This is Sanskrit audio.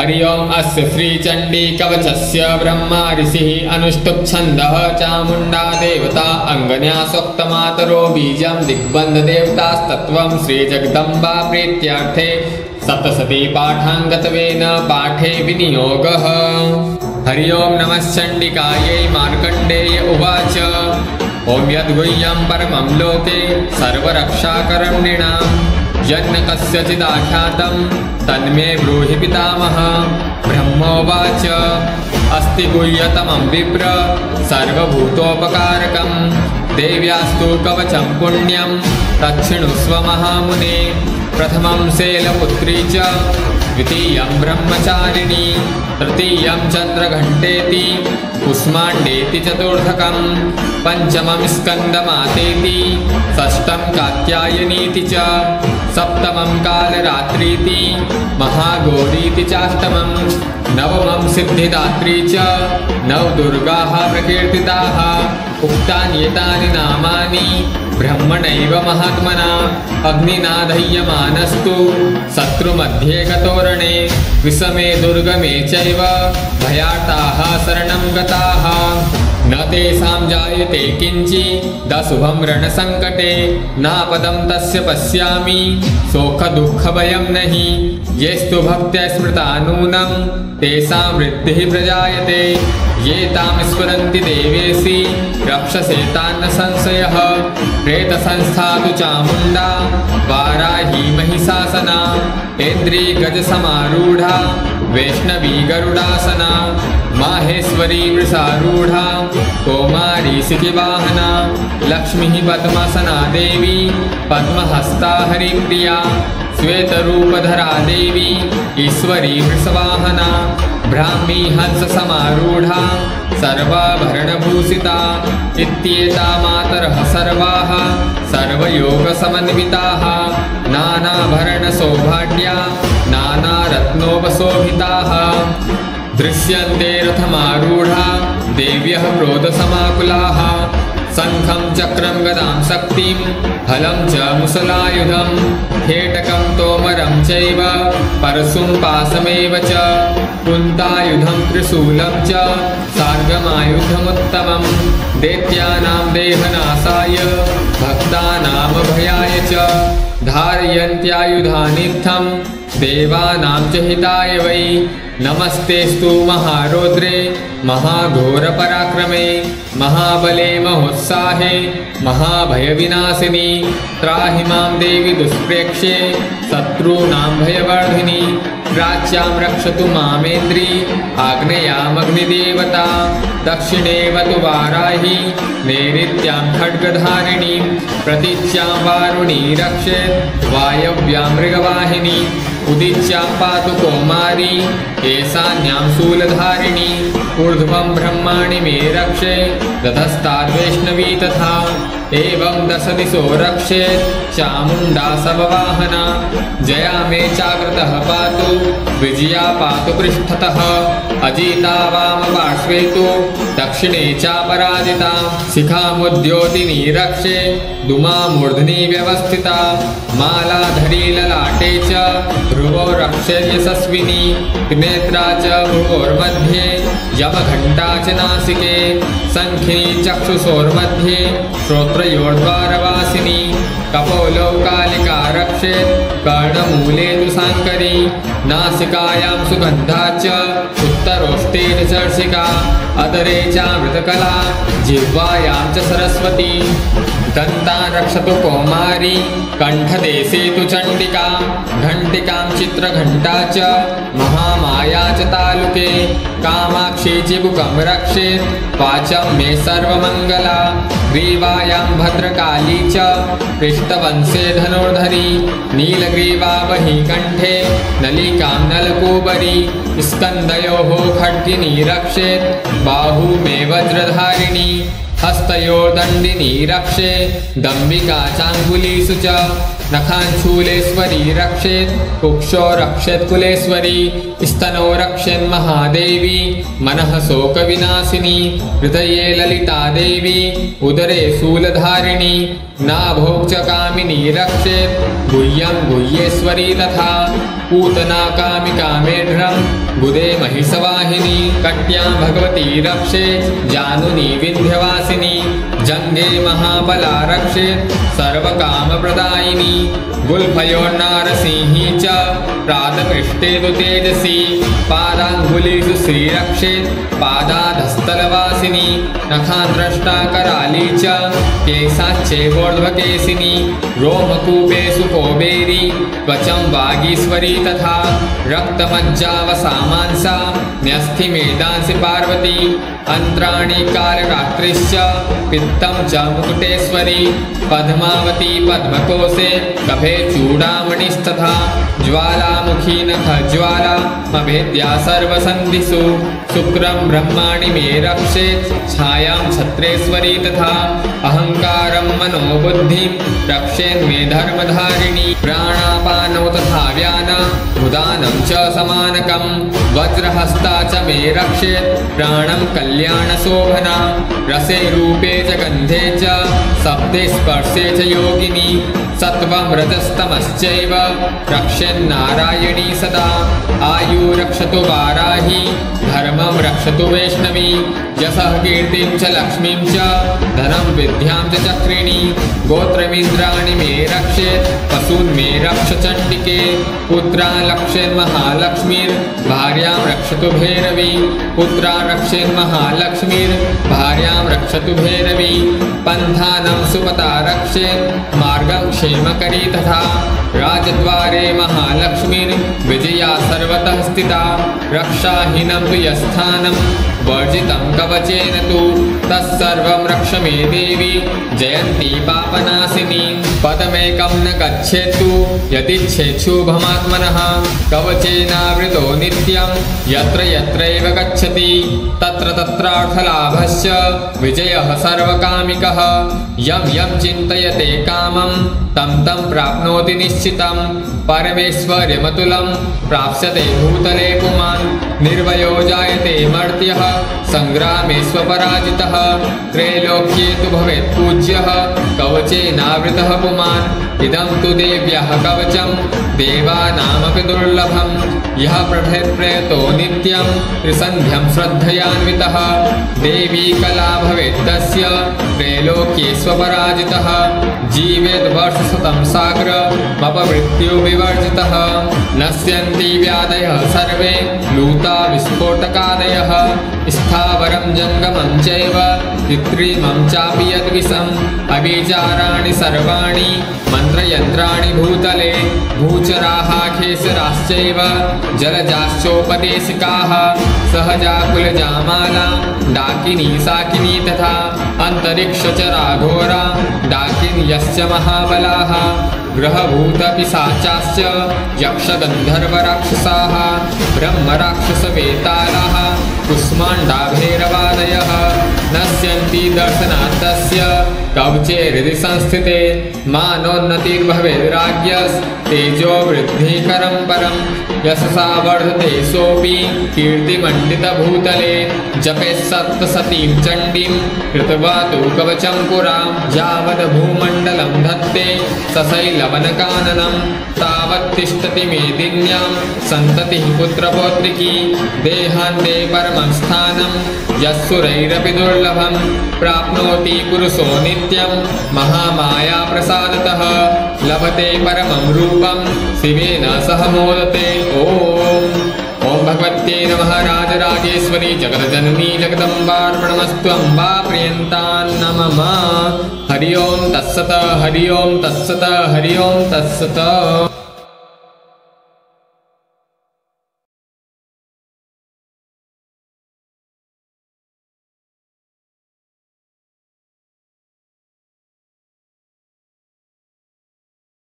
हरि ओम् अस्य श्रीचण्डी कवचस्य ब्रह्मा ऋषिः अनुष्टुप् छन्दः चामुण्डा देवता अङ्गन्यासोक्तमातरो बीजं दिग्बन्धदेवतास्तत्त्वं श्रीजगदम्बा प्रीत्यार्थे सप्तशती पाठाङ्गतवेन पाठे विनियोगः। हरि ओम् नमः चण्डिकायै मार्कण्डेय उवाच ॐ यद्गुह्यं परमं लोके सर्वरक्षाकरण्यणां यन्न कस्यचिदाख्यातं तन्मे ब्रूहि पितामह। ब्रह्मोवाच अस्ति गुह्यतमं विप्र सर्वभूतोपकारकं देव्यास्तु कवचं पुण्यं तच्छृणुष्व महामुने। प्रथमं शैलपुत्री च द्वितीयं ब्रह्मचारिणी तृतीयं चन्द्रघण्टेति कुष्माण्डेति चतुर्थकं पञ्चमं स्कन्दमातेति षष्ठं कात्यायनीति च सप्तमं कालरात्रीति महागौरीति चाष्टमं नवमं सिद्धिदात्री च नवदुर्गाः प्रकीर्तिताः। उक्तानि एतानि नामानि ब्रह्मणैव महात्मना अग्निना दह्यमानस्तु शत्रुमध्ये गतोरणे विषमे दुर्गमे चैव भयार्ताः शरणं गताः न तेषां जायते किञ्चिदशुभं रणसङ्कटे नापदं तस्य पश्यामि शोकदुःखभयं नहि येस्तु भक्त्या स्मृता नूनं तेषां वृद्धिः प्रजायते ये तां स्मरन्ति देवेशि रक्षसे तान्न संशयः। प्रेतसंस्था तु चामुण्डा वाराही महिषासना ऐन्द्री गजसमारूढा वैष्णवी गरुडासना माहेश्वरी वृषारूढा कौमारी सिकिवाहना लक्ष्मीः पद्मासना देवी पद्महस्ता हरिप्रिया श्वेतरूपधरा देवी ईश्वरी वृषवाहना ब्राह्मी हंससमारूढा सर्वाभरणभूषिता इत्येता मातरः सर्वाः सर्वयोगसमन्विताः नानाभरणसौभाग्या नानारत्नोपशोभिताः दृश्यन्ते रथमारूढा देव्यः क्रोधसमाकुलाः शङ्खं चक्रं गदां शक्तिं हलं च मुसलायुधं खेटकं तोमरं चैव परशुं पाशमेव च कुन्तायुधं त्रिशूलं च सार्गमायुधमुत्तमं दैत्यानां देहनाशाय भक्तानामभयाय च धारयन्त्यायुधानित्थं देवानां च हिताय वै। नमस्तेस्तु महारौद्रे महाघोरपराक्रमे महाबले महोत्साहे महाभयविनाशिनी त्राहि मां देवि दुष्प्रेक्ष्ये शत्रूणां भयवर्धिनी प्राच्यां रक्षतु मामेन्द्री आग्नेयामग्निदेवता दक्षिणे वतु वाराही नैऋत्यां खड्गधारिणी प्रतीच्यां वारुणी रक्षेत् वायव्यां मृगवाहिनी उदीच्यां पातु कौमारी ईशान्यां शूलधारिणी ऊर्ध्वं ब्रह्माणि मे रक्षे ततस्ताद्वैष्णवी तथा एवं दशदिशो रक्षेत् चामुण्डा सबवाहना जया मे चाग्रतः पातु विजया पातु पृष्ठतः अजिता वामपार्श्वे तु दक्षिणे चापराजिता शिखामुद्योतिनी रक्षे दुमामूर्ध्नि व्यवस्थिता मालाधरी ललाटे च ध्रुवो रक्षे यशस्विनी त्रिनेत्रा च भ्रुवोर्मध्ये यमघण्टा च नासिके शङ्खिनी चक्षुषोर्मध्ये श्रोत्रयोर्द्वारवासिनी कपोलो कालिका रक्षेत् कर्णमूले तु साङ्करी नासिकायां सुगन्धा च उत्तरोष्टे च चर्षिका अधरे चामृतकला जिह्वायां च सरस्वती दन्तान् रक्षतु कौमारी कण्ठदेशे तु चण्डिका घण्टिकां चित्रघण्टा च महामाया च तालुके कामाक्षी चिबुकं रक्षेत् वाचं मे सर्वमङ्गला ग्रीवायां भद्रकाली च पृष्ठवंशे धनुर्धरी नीलग्रीवा वही कण्ठे नलिकां नलकूबरी स्कन्दयोः खड्गिनी रक्षेत् बाहू मे वज्रधारिणी हस्तयोर्दण्डिनी रक्षे दम्बिका चाङ्गुलीषु च नखाञ्चूलेश्वरी रक्षेत् कुक्षो रक्षेत् कुलेश्वरी स्तनो रक्षेन् महादेवी मनः शोकविनाशिनी हृदये ललिता देवी उदरे शूलधारिणी नाभोक् च कामिनी रक्षेत् गुह्यं गुह्येश्वरी तथा पूतना कामिका मेढ्रं गुदे महिषवाहिनी कट्यां भगवती रक्षे जानुनी विन्ध्यवासिनी जङ्गे महाबला रक्षे सर्वकामप्रदायिनी गुल्फयोर्नारसिंही च प्रातपृष्ठे तु तेजसी पादाङ्गुलीषु श्रीरक्षेत् पादाधस्तलवासिनी नखान्द्रष्टा कराली च केशाच्चैवोर्ध्वकेशिनी रोमकूपेषु कोबेरी त्वचं वागीश्वरी तथा रक्तमज्जावसामांसा न्यस्थिमेदांसि पार्वती अन्त्राणि कालरात्रिश्च पित्तं च मुकुटेश्वरी पद्मावती पद्मकोशे कफे चूडामणिस्तथा ज्वालामुखी नखज्वाला मभेद्या सर्वसन्धिषु शुक्रं ब्रह्माणि मे रक्षेत् छायां छत्रेश्वरी तथा अहङ्कारं मनोबुद्धिं रक्षेन्मे धर्मधारिणी प्राणापानौ तथा व्याना उदानं च समानकं वज्रहस्ता च मे रक्षेत् प्राणं कल्याणशोभना रसे रूपे च गन्धे च शब्दे स्पर्शे च योगिनी सत्वं रजस्तमश्चैव रक्षेन्नारायणी सदा आयु रक्षतु वाराही धर्मं रक्षतु वैष्णवी यशः कीर्तिं च लक्ष्मीं च धनं विद्यां च चक्रिणी गोत्रमिन्द्राणि मे रक्षेत् पशून् मे रक्ष चण्डिके पुत्रान् रक्षेन्महालक्ष्मीर्भार्यां रक्षतु भैरवी पुत्रान् रक्षेन्महालक्ष्मीर्भार्यां रक्षतु भैरवी पन्थानं सुपता रक्षेत् मार्गं क्षेमकरी तथा राजद्वारे महालक्ष्मीर्विजया सर्वतः स्थिता रक्षाहीनं तु यस्थानं वर्जितं कवचेन तु तत्सर्वं रक्ष मे देवी जयन्ती पापनाशिनी पदमेकं न गच्छेत्तु यदिच्छेच्छुभमात्मनः कवचेनावृतो नित्यं यत्र यत्रैव गच्छति तत्र तत्रार्थलाभस्य विजयः सर्वकामिकः यं यं चिन्तयते कामं तं तं प्राप्नोति निश्चितं परमेश्वर्यमतुलं प्राप्स्यते भूतले पुमान् निर्भयो जायते मर्त्यः संग्रामे स्वपराजितः त्रैलोक्ये तु भवेत् पूज्यः कवचेनावृतः पुमान् इदं तु देव्यः कवचं देवानामपि दुर्लभं यः प्रभेत्प्रयतो नित्यं त्रिसन्ध्यं श्रद्धयान्वितः देवी कला भवेत् तस्य त्रैलोक्ये स्वपराजितः जीवेद् वर्षशतं साग्रमपमृत्युविवर्जितः नश्यन्ति व्याधयः सर्वे लूता विस्फोटकादयः स्थावरं जङ्गमं चैव कृत्रिमं चापि यद्विषम् अविचाराणि सर्वाणि मन्त्रयन्त्राणि भूतले भूचराः खेसराश्चैव जलजाश्चोपदेशिकाः सहजाकुलजामाला डाकिनी साकिनी तथा अन्तरिक्षचराघोरा डाकिन्यश्च महाबलाः ग्रहभूतपिशाचाश्च यक्षगन्धर्वराक्षसाः ब्रह्मराक्षसवेतालाः कुष्माण्डाभैरवादयः नश्यन्ति दर्शनात् तस्य कवचे हृदि संस्थिते मानोन्नतिर्भवेद्राज्ञस्तेजो वृद्धिकरं परं यशसा वर्धते सोऽपि कीर्तिमण्डितभूतले जपेत् सप्तशतीं चण्डीं कृत्वा तु कवचं पुरा यावद् भूमण्डलं धत्ते सशैलवनकाननं तावत् तिष्ठति मेदिन्यां सन्ततिः पुत्रपौत्रिकी देहान्ते परमं स्थानं यस्सुरैरपि दुर्लभं प्राप्नोति पुरुषो नित्यं महामायाप्रसादतः लभते परमं रूपं शिवेन सह मोदते ॐ भगवत्यै नमः राजराजेश्वरी जगज्जननी जगदम्बार्पणमस्तु अम्बा प्रियन्तान् नमः हरि ओं तत्सत् हरि ओं तत्सत् हरि ओं तत्सत्।